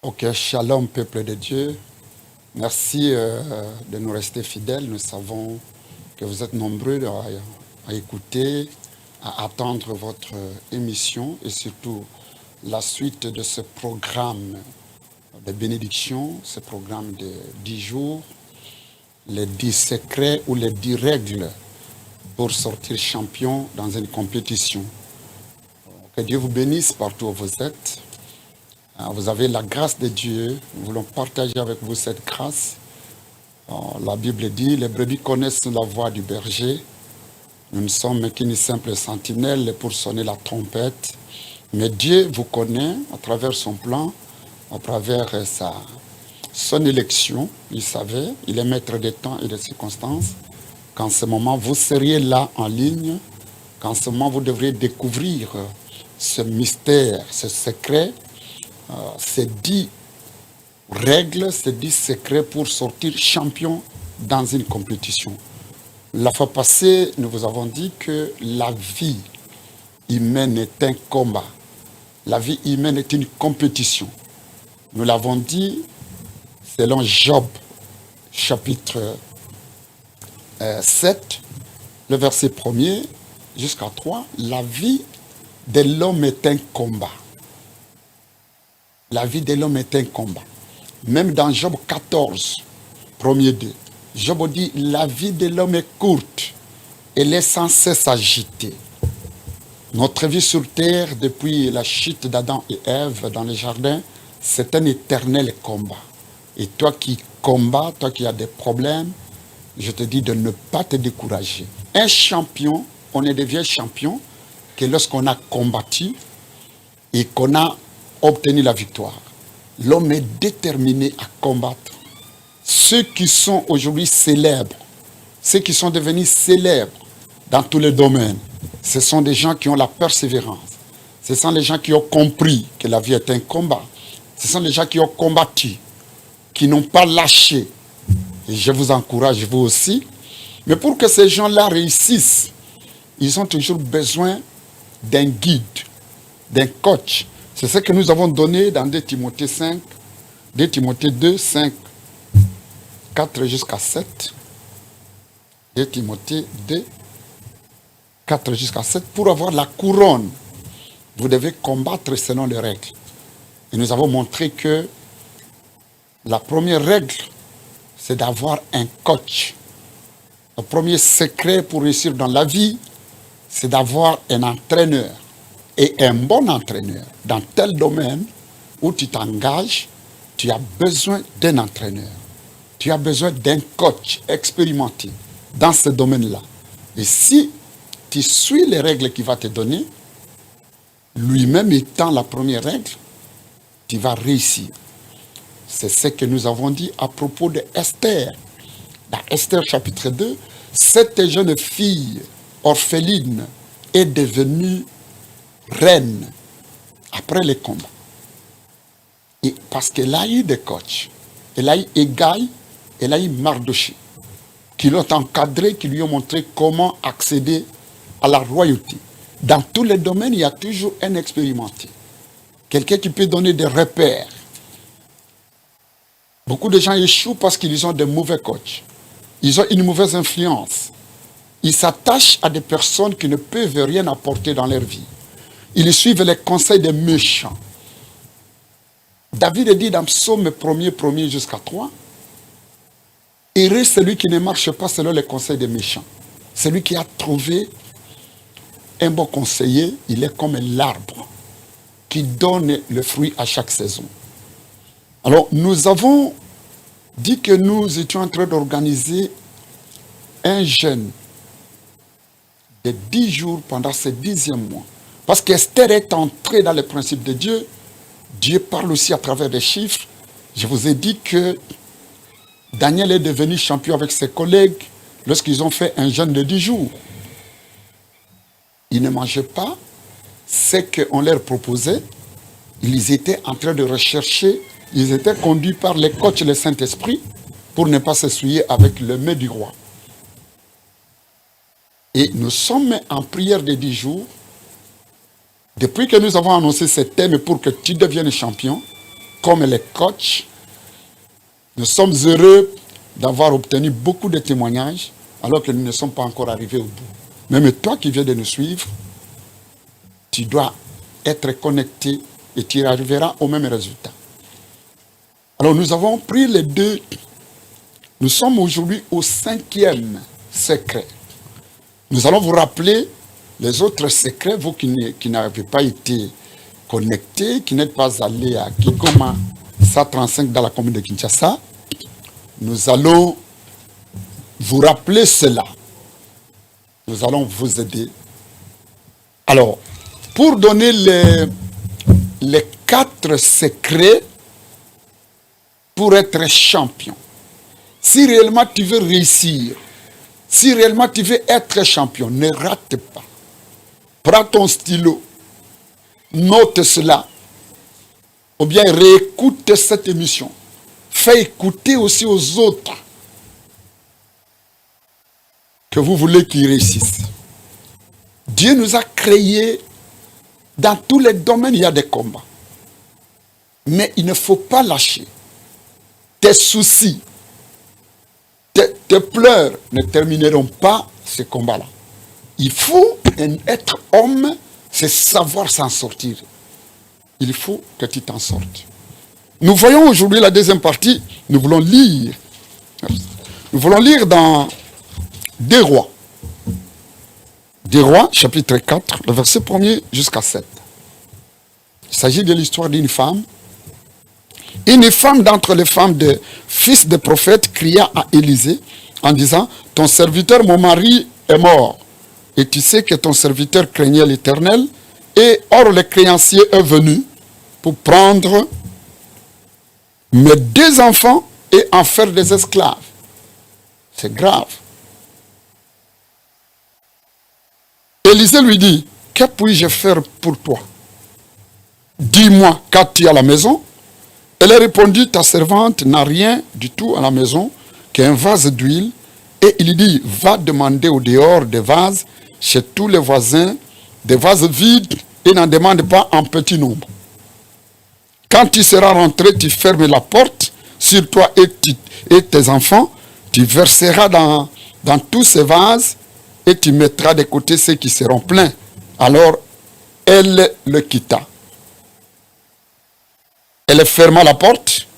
Ok, shalom peuple de Dieu. Merci de nous rester fidèles. Nous savons que vous êtes nombreux à écouter, à attendre votre émission et surtout la suite de ce programme de bénédiction, ce programme de 10 jours, les 10 secrets ou les 10 règles pour sortir champion dans une compétition. Que Dieu vous bénisse partout où vous êtes. Vous avez la grâce de Dieu. Nous voulons partager avec vous cette grâce. La Bible dit, les brebis connaissent la voix du berger. Nous ne sommes qu'une simple sentinelle pour sonner la trompette. Mais Dieu vous connaît à travers son plan, à travers son élection. Il savait, il est maître des temps et des circonstances. Qu'en ce moment, vous seriez là en ligne. Qu'en ce moment, vous devriez découvrir ce mystère, ce secret, ces 10 règles, ces 10 secrets pour sortir champion dans une compétition. La fois passée, nous vous avons dit que la vie humaine est un combat. La vie humaine est une compétition. Nous l'avons dit selon Job, chapitre 7, le verset 1er jusqu'à 3. La vie de l'homme est un combat. La vie de l'homme est un combat. Même dans Job 14, premier 2, Job dit, la vie de l'homme est courte, elle est sans cesse agitée. Notre vie sur terre, depuis la chute d'Adam et Ève dans le jardin, c'est un éternel combat. Et toi qui combats, toi qui as des problèmes, je te dis de ne pas te décourager. Un champion, on ne devient champion que lorsqu'on a combattu et qu'on a obtenu la victoire. L'homme est déterminé à combattre. Ceux qui sont aujourd'hui célèbres, ceux qui sont devenus célèbres dans tous les domaines, ce sont des gens qui ont la persévérance. Ce sont les gens qui ont compris que la vie est un combat. Ce sont les gens qui ont combattu, qui n'ont pas lâché. Et je vous encourage, vous aussi. Mais pour que ces gens-là réussissent, ils ont toujours besoin d'un guide, d'un coach. C'est ce que nous avons donné dans 2 Timothée 5, 2 Timothée 2, 5, 4 jusqu'à 7. 2 Timothée 2, 4 jusqu'à 7. Pour avoir la couronne, vous devez combattre selon les règles. Et nous avons montré que la première règle, c'est d'avoir un coach. Le premier secret pour réussir dans la vie, c'est d'avoir un entraîneur. Et un bon entraîneur, dans tel domaine où tu t'engages, tu as besoin d'un entraîneur. Tu as besoin d'un coach expérimenté dans ce domaine-là. Et si tu suis les règles qu'il va te donner, lui-même étant la première règle, tu vas réussir. C'est ce que nous avons dit à propos de Esther. Dans Esther chapitre 2, cette jeune fille orpheline est devenue reine après les combats. Et parce qu'elle a eu des coachs, elle a eu Égaï, elle a eu Mardoché, qui l'ont encadré, qui lui ont montré comment accéder à la royauté. Dans tous les domaines, il y a toujours un expérimenté. Quelqu'un qui peut donner des repères. Beaucoup de gens échouent parce qu'ils ont de mauvais coachs. Ils ont une mauvaise influence. Ils s'attachent à des personnes qui ne peuvent rien apporter dans leur vie. Ils suivent les conseils des méchants. David dit dans Psaume 1er jusqu'à 3, heureux celui qui ne marche pas selon les conseils des méchants. Celui qui a trouvé un bon conseiller, il est comme l'arbre qui donne le fruit à chaque saison. Alors, nous avons dit que nous étions en train d'organiser un jeûne de 10 jours pendant ce 10e mois. Parce qu'Esther est entrée dans les principes de Dieu. Dieu parle aussi à travers des chiffres. Je vous ai dit que Daniel est devenu champion avec ses collègues lorsqu'ils ont fait un jeûne de 10 jours. Ils ne mangeaient pas ce qu'on leur proposait. Ils étaient en train de rechercher Ils étaient conduits par les coachs et le Saint-Esprit pour ne pas s'essuyer avec le mets du roi. Et nous sommes en prière de 10 jours. Depuis que nous avons annoncé ce thème pour que tu deviennes champion, comme les coachs, nous sommes heureux d'avoir obtenu beaucoup de témoignages alors que nous ne sommes pas encore arrivés au bout. Même toi qui viens de nous suivre, tu dois être connecté et tu arriveras au même résultat. Alors nous avons pris les deux. Nous sommes aujourd'hui au 5e secret. Nous allons vous rappeler les autres secrets, vous qui n'avez pas été connectés, qui n'êtes pas allés à Kigoma 135 dans la commune de Kinshasa. Nous allons vous rappeler cela. Nous allons vous aider. Alors, pour donner les 4 secrets pour être champion, si réellement tu veux réussir, si réellement tu veux être champion, ne rate pas. Prends ton stylo, note cela, ou bien réécoute cette émission. Fais écouter aussi aux autres que vous voulez qu'ils réussissent. Dieu nous a créés, dans tous les domaines, il y a des combats. Mais il ne faut pas lâcher. Tes soucis, tes pleurs ne termineront pas ce combat-là. Il faut être homme, c'est savoir s'en sortir. Il faut que tu t'en sortes. Nous voyons aujourd'hui la deuxième partie. Nous voulons lire dans 2 Rois. 2 Rois, chapitre 4, le verset 1er jusqu'à 7. Il s'agit de l'histoire d'une femme. Une femme d'entre les femmes de fils de prophète cria à Élisée en disant, « Ton serviteur, mon mari, est mort. Et tu sais que ton serviteur craignait l'Éternel. Et or, le créancier est venu pour prendre mes 2 enfants et en faire des esclaves. » C'est grave. Élisée lui dit, « Que puis-je faire pour toi? Dis-moi, qu'as-tu à la maison? » Elle a répondu, « Ta servante n'a rien du tout à la maison qu'un vase d'huile. » Et il dit, « Va demander au dehors des vases chez tous les voisins, des vases vides, et n'en demande pas en petit nombre. Quand tu seras rentré, tu fermes la porte sur toi et tes enfants, tu verseras dans tous ces vases et tu mettras de côté ceux qui seront pleins. » Alors, elle le quitta. Elle ferma la porte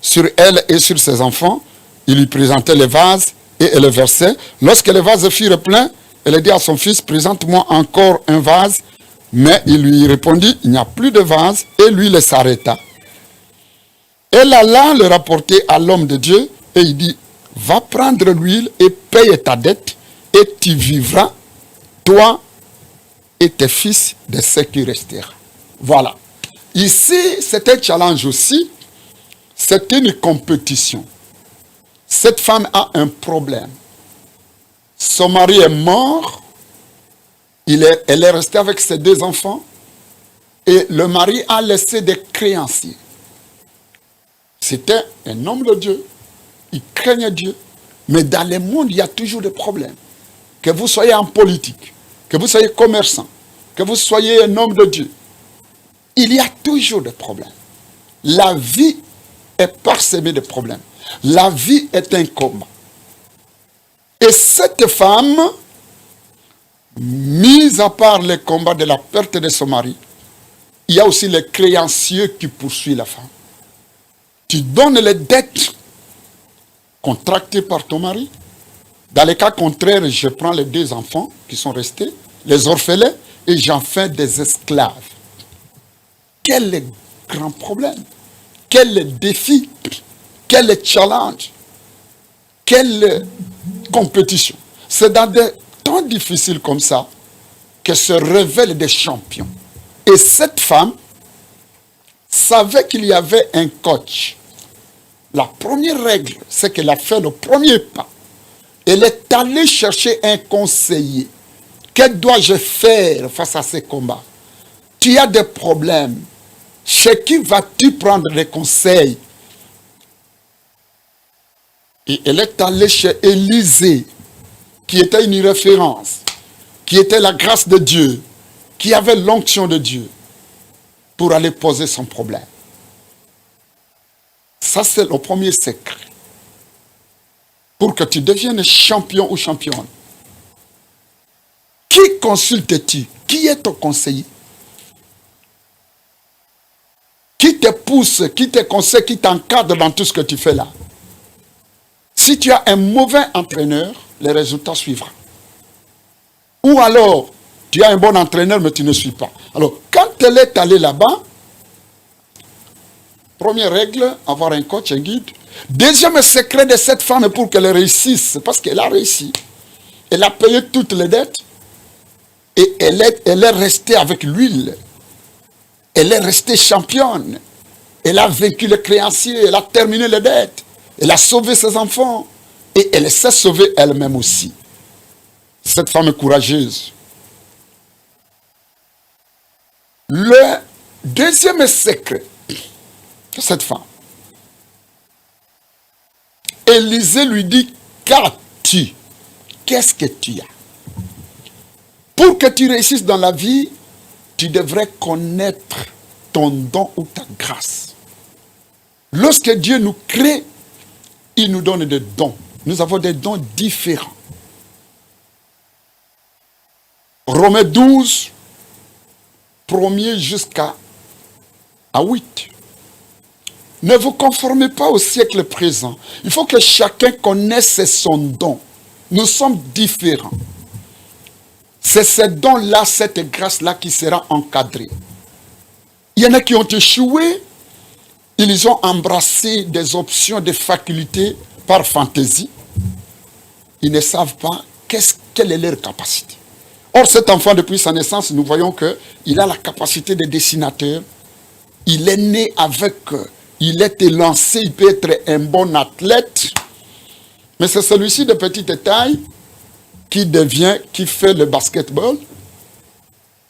sur elle et sur ses enfants. Il lui présentait les vases et elle le versait. Lorsque les vases furent pleins, elle dit à son fils, « Présente-moi encore un vase. » Mais il lui répondit, « Il n'y a plus de vase. » Et lui, il s'arrêta. Elle alla le rapporter à l'homme de Dieu et il dit, « Va prendre l'huile et paye ta dette et tu vivras, toi et tes fils, de ce qui restera. » Voilà. Ici, c'est un challenge aussi. C'est une compétition. Cette femme a un problème. Son mari est mort. Elle est restée avec ses 2 enfants. Et le mari a laissé des créanciers. C'était un homme de Dieu. Il craignait Dieu. Mais dans le monde, il y a toujours des problèmes. Que vous soyez en politique, que vous soyez commerçant, que vous soyez un homme de Dieu, il y a toujours des problèmes. La vie est parsemée de problèmes. La vie est un combat. Et cette femme, mis à part le combat de la perte de son mari, il y a aussi les créanciers qui poursuivent la femme. Tu donnes les dettes contractées par ton mari. Dans le cas contraire, je prends les 2 enfants qui sont restés, les orphelins, et j'en fais des esclaves. Quel grand problème, quel défi, quel challenge, quelle compétition. C'est dans des temps difficiles comme ça que se révèlent des champions. Et cette femme savait qu'il y avait un coach. La première règle, c'est qu'elle a fait le premier pas. Elle est allée chercher un conseiller. Que dois-je faire face à ces combats? Tu as des problèmes. Chez qui vas-tu prendre des conseils Et elle est allée chez Élisée, qui était une référence, qui était la grâce de Dieu, qui avait l'onction de Dieu, pour aller poser son problème. Ça, c'est le premier secret. Pour que tu deviennes champion ou championne. Qui consultes-tu? Qui est ton conseiller? Qui te pousse, qui te conseille, qui t'encadre dans tout ce que tu fais là? Si tu as un mauvais entraîneur, les résultats suivront. Ou alors, tu as un bon entraîneur, mais tu ne suis pas. Alors, quand elle est allée là-bas, première règle, avoir un coach, un guide. Deuxième secret de cette femme pour qu'elle réussisse, parce qu'elle a réussi. Elle a payé toutes les dettes et elle est restée avec l'huile. Elle est restée championne. Elle a vaincu les créanciers, elle a terminé les dettes. Elle a sauvé ses enfants et elle s'est sauvée elle-même aussi. Cette femme est courageuse. Le deuxième secret de cette femme, Élisée lui dit, qu'as-tu? Qu'est-ce que tu as? Pour que tu réussisses dans la vie, tu devrais connaître ton don ou ta grâce. Lorsque Dieu nous crée, il nous donne des dons. Nous avons des dons différents. Romains 12, 1er jusqu'à 8. Ne vous conformez pas au siècle présent. Il faut que chacun connaisse son don. Nous sommes différents. C'est ce don-là, cette grâce-là qui sera encadrée. Il y en a qui ont échoué. Ils ont embrassé des options, des facultés par fantaisie. Ils ne savent pas quelle est leur capacité. Or, cet enfant, depuis sa naissance, nous voyons qu'il a la capacité de dessinateur. Il est né avec, il est élancé, il peut être un bon athlète. Mais c'est celui-ci de petite taille qui fait le basketball.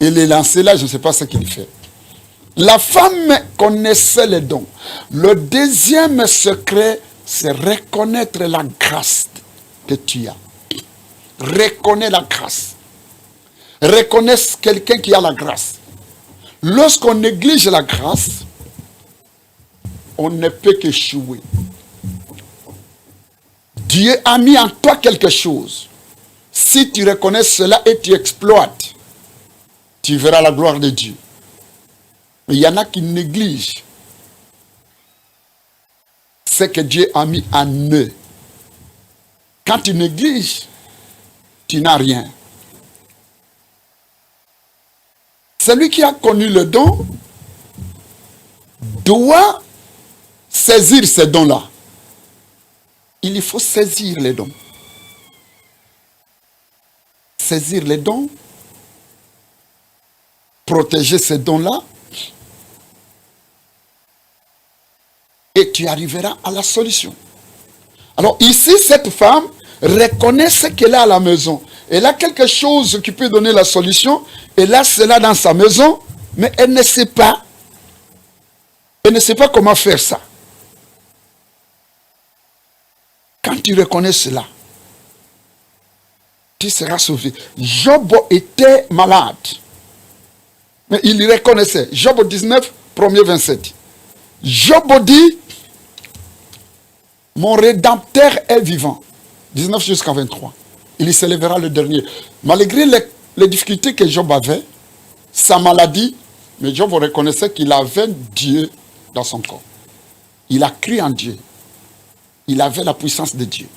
Et l'élancé là, je ne sais pas ce qu'il fait. La femme connaissait les dons. Le deuxième secret, c'est reconnaître la grâce que tu as. Reconnais la grâce. Reconnais quelqu'un qui a la grâce. Lorsqu'on néglige la grâce, on ne peut qu'échouer. Dieu a mis en toi quelque chose. Si tu reconnais cela et tu exploites, tu verras la gloire de Dieu. Mais il y en a qui négligent ce que Dieu a mis en eux. Quand tu négliges, tu n'as rien. Celui qui a connu le don doit saisir ces dons-là. Il faut saisir les dons. Saisir les dons, protéger ces dons-là, et tu arriveras à la solution. Alors ici, cette femme reconnaît ce qu'elle a à la maison. Elle a quelque chose qui peut donner la solution. Elle a cela dans sa maison, mais elle ne sait pas. Elle ne sait pas comment faire ça. Quand tu reconnais cela, tu seras sauvé. Job était malade. Mais il y reconnaissait. Job 19, 1er 27. Job dit, mon Rédempteur est vivant. 19 jusqu'à 23. Il se lèvera le dernier. Malgré les difficultés que Job avait, sa maladie, mais Job reconnaissait qu'il avait Dieu dans son corps. Il a cru en Dieu. Il avait la puissance de Dieu.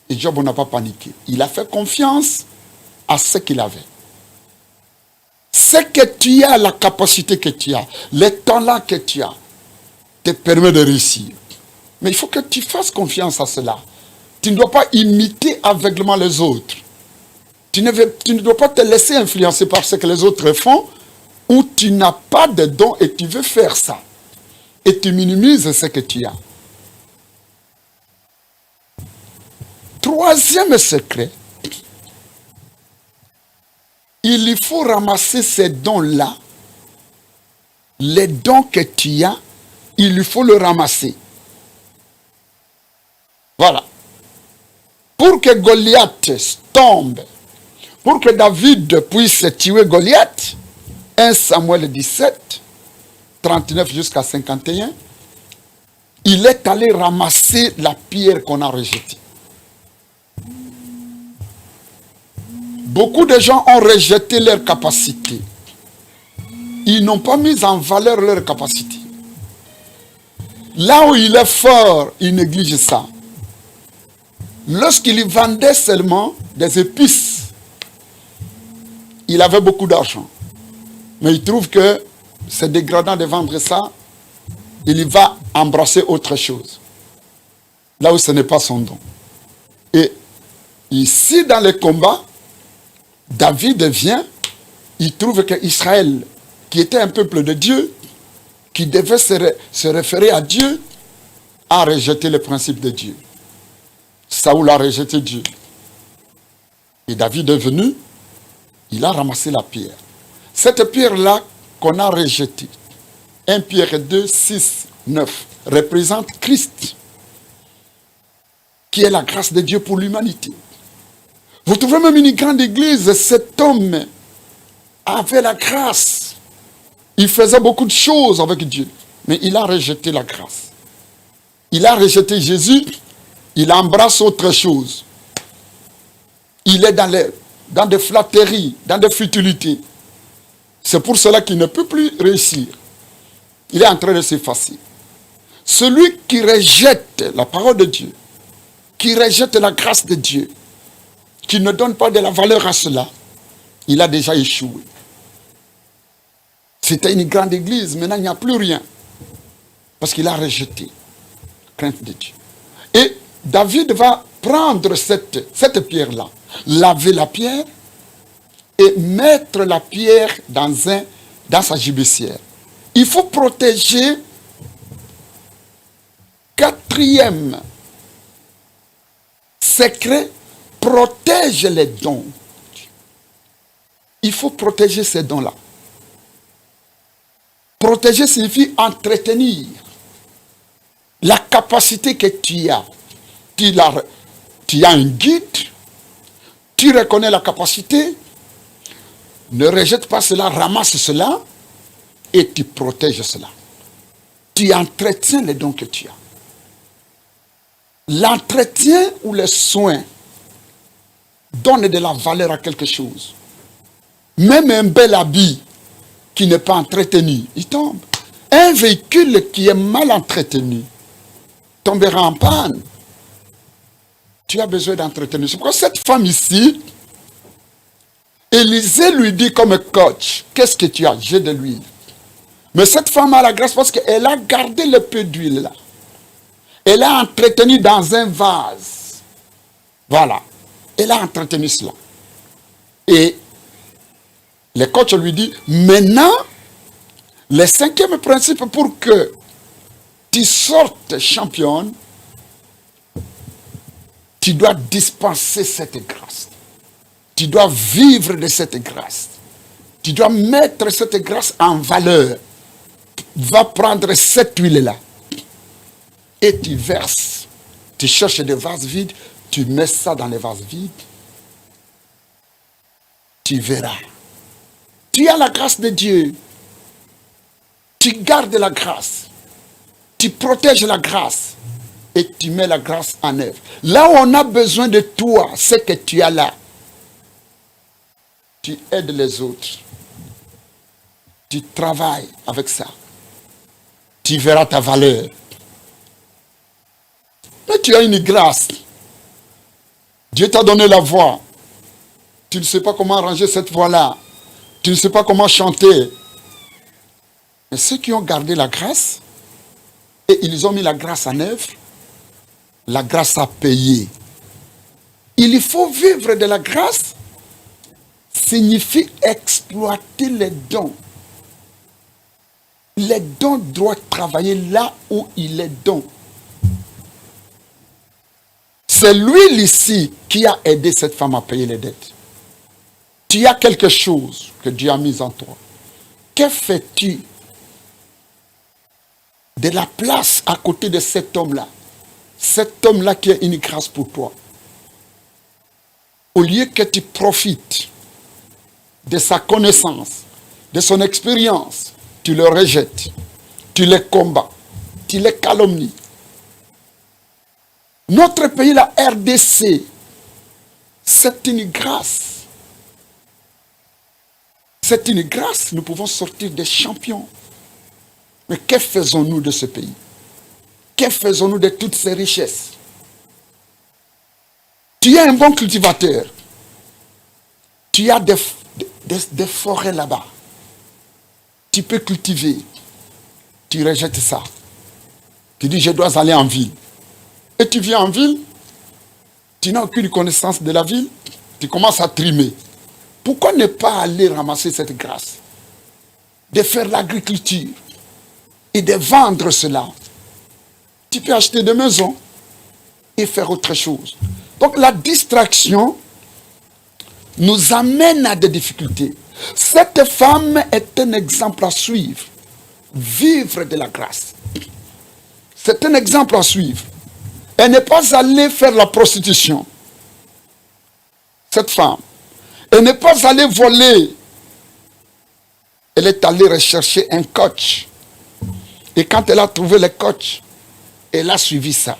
Et Job n'a pas paniqué. Il a fait confiance à ce qu'il avait. Ce que tu as, la capacité que tu as, le talent que tu as, te permet de réussir. Mais il faut que tu fasses confiance à cela. Tu ne dois pas imiter aveuglément les autres. Tu ne dois pas te laisser influencer par ce que les autres font, ou tu n'as pas de don et tu veux faire ça. Et tu minimises ce que tu as. Troisième secret, il faut ramasser ces dons-là. Les dons que tu as, il faut le ramasser. Voilà. Pour que Goliath tombe, pour que David puisse tuer Goliath, 1 Samuel 17, 39 jusqu'à 51, il est allé ramasser la pierre qu'on a rejetée. Beaucoup de gens ont rejeté leur capacité. Ils n'ont pas mis en valeur leur capacité. Là où il est fort, il néglige ça. Lorsqu'il vendait seulement des épices, il avait beaucoup d'argent. Mais il trouve que c'est dégradant de vendre ça. Il va embrasser autre chose. Là où ce n'est pas son don. Et ici, dans les combats, David vient, il trouve que Israël, qui était un peuple de Dieu, qui devait se référer à Dieu, a rejeté le principe de Dieu. Saoul a rejeté Dieu. Et David est venu, il a ramassé la pierre. Cette pierre-là qu'on a rejetée, 1 Pierre 2, 6, 9, représente Christ, qui est la grâce de Dieu pour l'humanité. Vous trouvez même une grande église, cet homme avait la grâce. Il faisait beaucoup de choses avec Dieu, mais il a rejeté la grâce. Il a rejeté Jésus, il embrasse autre chose. Il est dans des flatteries, dans des futilités. C'est pour cela qu'il ne peut plus réussir. Il est en train de s'effacer. Celui qui rejette la parole de Dieu, qui rejette la grâce de Dieu, qui ne donne pas de la valeur à cela, il a déjà échoué. C'était une grande église, maintenant il n'y a plus rien. Parce qu'il a rejeté la crainte de Dieu. Et David va prendre cette pierre-là, laver la pierre et mettre la pierre dans sa gibecière. Il faut protéger, quatrième secret, protège les dons. Il faut protéger ces dons-là. Protéger signifie entretenir la capacité que tu as. Tu as un guide, tu reconnais la capacité, ne rejette pas cela, ramasse cela et tu protèges cela. Tu entretiens les dons que tu as. L'entretien ou le soin donne de la valeur à quelque chose. Même un bel habit qui n'est pas entretenu, il tombe. Un véhicule qui est mal entretenu tombera en panne. Tu as besoin d'entretenir. C'est pourquoi cette femme ici, Élisée lui dit comme coach, qu'est-ce que tu as? J'ai de l'huile. Mais cette femme a la grâce parce qu'elle a gardé le peu d'huile là. Elle a entretenu dans un vase. Voilà. Elle a entretenu cela. Et le coach lui dit, maintenant, le cinquième principe pour que tu sortes championne, tu dois dispenser cette grâce. Tu dois vivre de cette grâce. Tu dois mettre cette grâce en valeur. Va prendre cette huile-là et tu verses. Tu cherches des vases vides, tu mets ça dans les vases vides. Tu verras. Tu as la grâce de Dieu. Tu gardes la grâce. Tu protèges la grâce. Et tu mets la grâce en œuvre. Là où on a besoin de toi, c'est que tu as là. Tu aides les autres. Tu travailles avec ça. Tu verras ta valeur. Mais tu as une grâce. Dieu t'a donné la voix. Tu ne sais pas comment arranger cette voix-là. Tu ne sais pas comment chanter. Mais ceux qui ont gardé la grâce, et ils ont mis la grâce en œuvre, la grâce a payé. Il faut vivre de la grâce, signifie exploiter les dons. Les dons doivent travailler là où il est don. C'est l'huile ici qui a aidé cette femme à payer les dettes. Tu as quelque chose que Dieu a mis en toi. Que fais-tu de la place à côté de cet homme-là cet homme-là qui est une grâce pour toi, au lieu que tu profites de sa connaissance, de son expérience, tu le rejettes, tu les combats, tu les calomnies. Notre pays, la RDC, c'est une grâce. C'est une grâce, nous pouvons sortir des champions. Mais que faisons-nous de ce pays? Que faisons-nous de toutes ces richesses? Tu es un bon cultivateur. Tu as des forêts là-bas. Tu peux cultiver. Tu rejettes ça. Tu dis, je dois aller en ville. Et tu viens en ville, tu n'as aucune connaissance de la ville, tu commences à trimer. Pourquoi ne pas aller ramasser cette grâce? De faire l'agriculture et de vendre cela. Tu peux acheter des maisons et faire autre chose. Donc la distraction nous amène à des difficultés. Cette femme est un exemple à suivre. Vivre de la grâce. C'est un exemple à suivre. Elle n'est pas allée faire la prostitution. Cette femme. Elle n'est pas allée voler. Elle est allée rechercher un coach. Et quand elle a trouvé le coach, elle a suivi ça.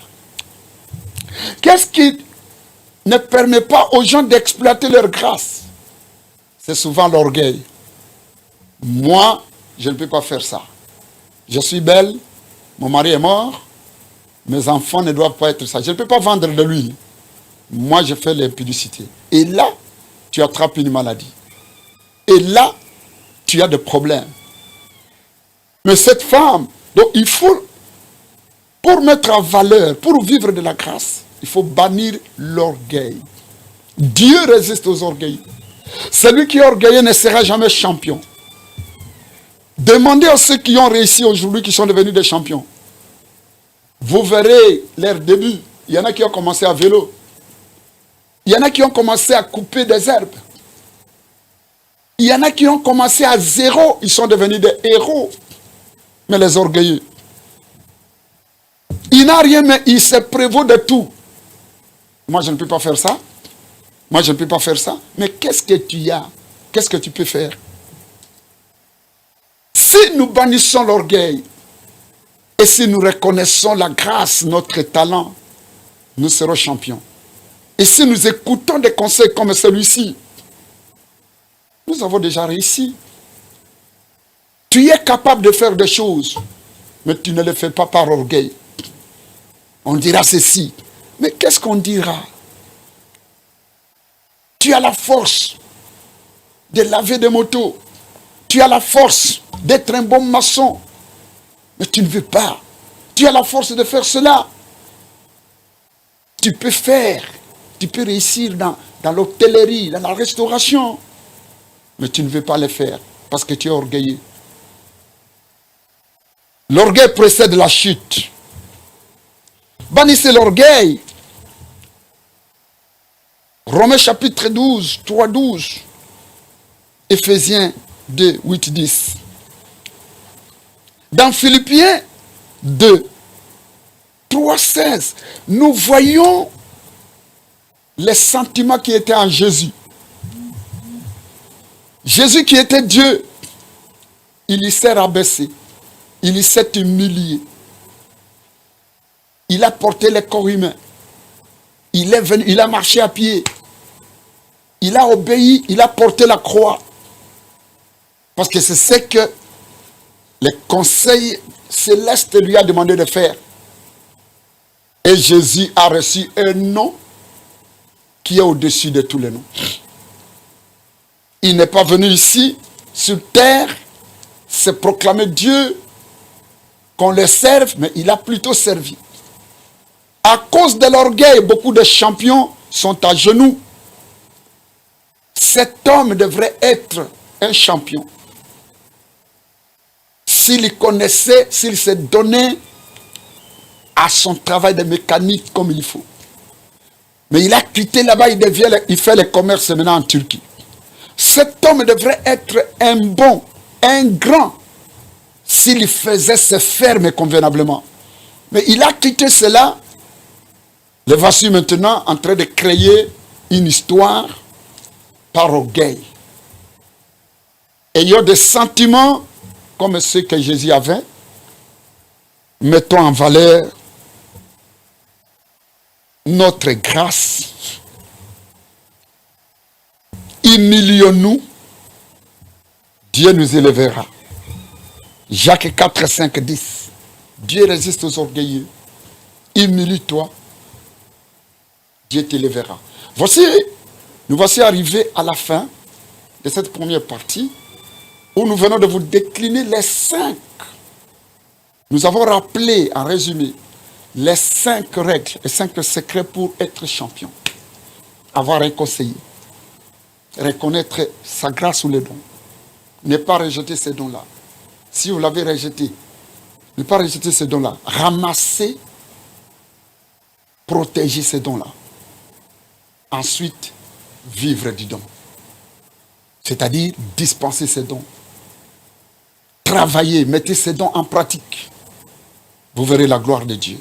Qu'est-ce qui ne permet pas aux gens d'exploiter leur grâce? C'est souvent l'orgueil. Moi, je ne peux pas faire ça. Je suis belle, mon mari est mort, mes enfants ne doivent pas être ça. Je ne peux pas vendre de l'huile. Moi, je fais l'impudicité. Et là, tu attrapes une maladie. Et là, tu as des problèmes. Mais cette femme, donc il faut, pour mettre en valeur, pour vivre de la grâce, il faut bannir l'orgueil. Dieu résiste aux orgueils. Celui qui est orgueilleux ne sera jamais champion. Demandez à ceux qui ont réussi aujourd'hui, qui sont devenus des champions. Vous verrez leur début. Il y en a qui ont commencé à vélo. Il y en a qui ont commencé à couper des herbes. Il y en a qui ont commencé à zéro. Ils sont devenus des héros. Mais les orgueilleux. Il n'a rien, mais il se prévaut de tout. Moi, je ne peux pas faire ça. Moi, je ne peux pas faire ça. Mais qu'est-ce que tu as? Qu'est-ce que tu peux faire? Si nous bannissons l'orgueil, et si nous reconnaissons la grâce, notre talent, nous serons champions. Et si nous écoutons des conseils comme celui-ci, nous avons déjà réussi. Tu es capable de faire des choses, mais tu ne les fais pas par orgueil. On dira ceci. Mais qu'est-ce qu'on dira? Tu as la force de laver des motos. Tu as la force d'être un bon maçon. Mais tu ne veux pas. Tu as la force de faire cela. Tu peux faire. Tu peux réussir dans l'hôtellerie, dans la restauration. Mais tu ne veux pas le faire parce que tu es orgueilleux. L'orgueil précède la chute. Bannissez l'orgueil. Romains chapitre 12, 3, 12. Éphésiens 2, 8, 10. Dans Philippiens 2, 3, 16, nous voyons les sentiments qui étaient en Jésus. Jésus qui était Dieu, il y s'est rabaissé, il y s'est humilié. Il a porté les corps humains. Il est venu, il a marché à pied. Il a obéi, il a porté la croix. Parce que c'est ce que les conseils célestes lui a demandé de faire. Et Jésus a reçu un nom qui est au-dessus de tous les noms. Il n'est pas venu ici, sur terre, se proclamer Dieu, qu'on le serve, mais il a plutôt servi. À cause de l'orgueil, beaucoup de champions sont à genoux. Cet homme devrait être un champion. S'il connaissait, s'il s'est donné à son travail de mécanique comme il faut. Mais il a quitté là-bas, il fait le commerce maintenant en Turquie. Cet homme devrait être un bon, un grand, s'il faisait ses fermes convenablement. Mais il a quitté cela Les voici maintenant en train de créer une histoire par orgueil. Ayant des sentiments comme ceux que Jésus avait, mettons en valeur notre grâce. Humilions-nous, Dieu nous élèvera. Jacques 4, 5, 10. Dieu résiste aux orgueilleux. Humilie-toi, Dieu t'élèvera. Nous voici arrivés à la fin de cette première partie où nous venons de vous décliner les 5. Nous avons rappelé, en résumé, les 5 règles, les 5 secrets pour être champion. Avoir un conseiller. Reconnaître sa grâce ou les dons. Ne pas rejeter ces dons-là. Si vous l'avez rejeté, ne pas rejeter ces dons-là. Ramasser, protéger ces dons-là. Ensuite, vivre du don. C'est-à-dire dispenser ces dons. Travailler, mettez ces dons en pratique. Vous verrez la gloire de Dieu.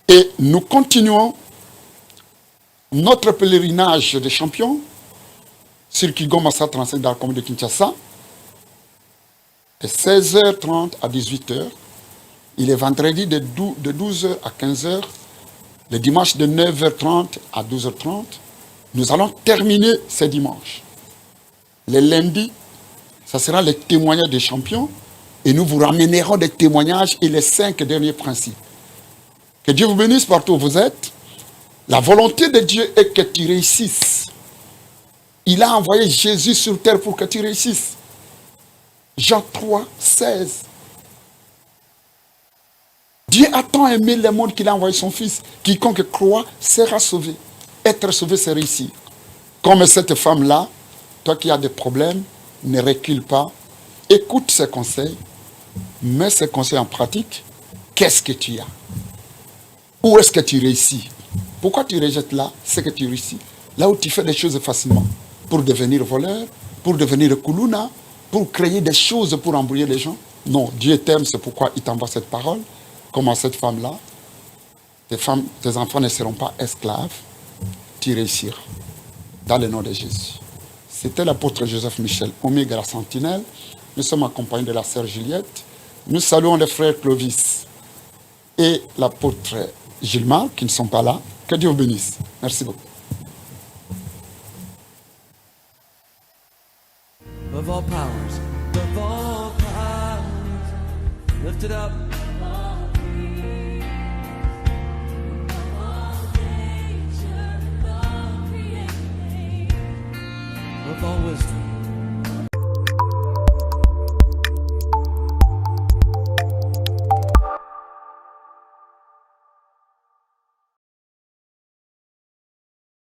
Et nous continuons notre pèlerinage des champions sur Kigoma 35 dans la commune de Kinshasa. De 16h30 à 18h. Il est vendredi de 12h à 15h. Le dimanche de 9h30 à 12h30. Nous allons terminer ce dimanche. Le lundi, ça sera les témoignages des champions. Et nous vous ramènerons des témoignages et les 5 derniers principes. Que Dieu vous bénisse partout où vous êtes. La volonté de Dieu est que tu réussisses. Il a envoyé Jésus sur terre pour que tu réussisses. Jean 3, 16. Dieu a tant aimé le monde qu'il a envoyé son Fils. Quiconque croit sera sauvé. Être sauvé, c'est réussir. Comme cette femme-là, toi qui as des problèmes, ne recule pas. Écoute ses conseils. Mets ces conseils en pratique. Qu'est-ce que tu as? Où est-ce que tu réussis? Pourquoi tu rejettes là? C'est que tu réussis. Là où tu fais des choses facilement. Pour devenir voleur, pour devenir koulouna, pour créer des choses pour embrouiller les gens. Non, Dieu t'aime, c'est pourquoi il t'envoie cette parole. Comme à cette femme-là. Tes enfants ne seront pas esclaves. Tu réussiras. Dans le nom de Jésus. C'était l'apôtre Joseph Michel, Oméga la Sentinelle. Nous sommes accompagnés de la sœur Juliette. Nous saluons les frères Clovis et l'apôtre Gilmar qui ne sont pas là. Que Dieu vous bénisse. Merci beaucoup. Of all powers, lift it up. Of all wisdom.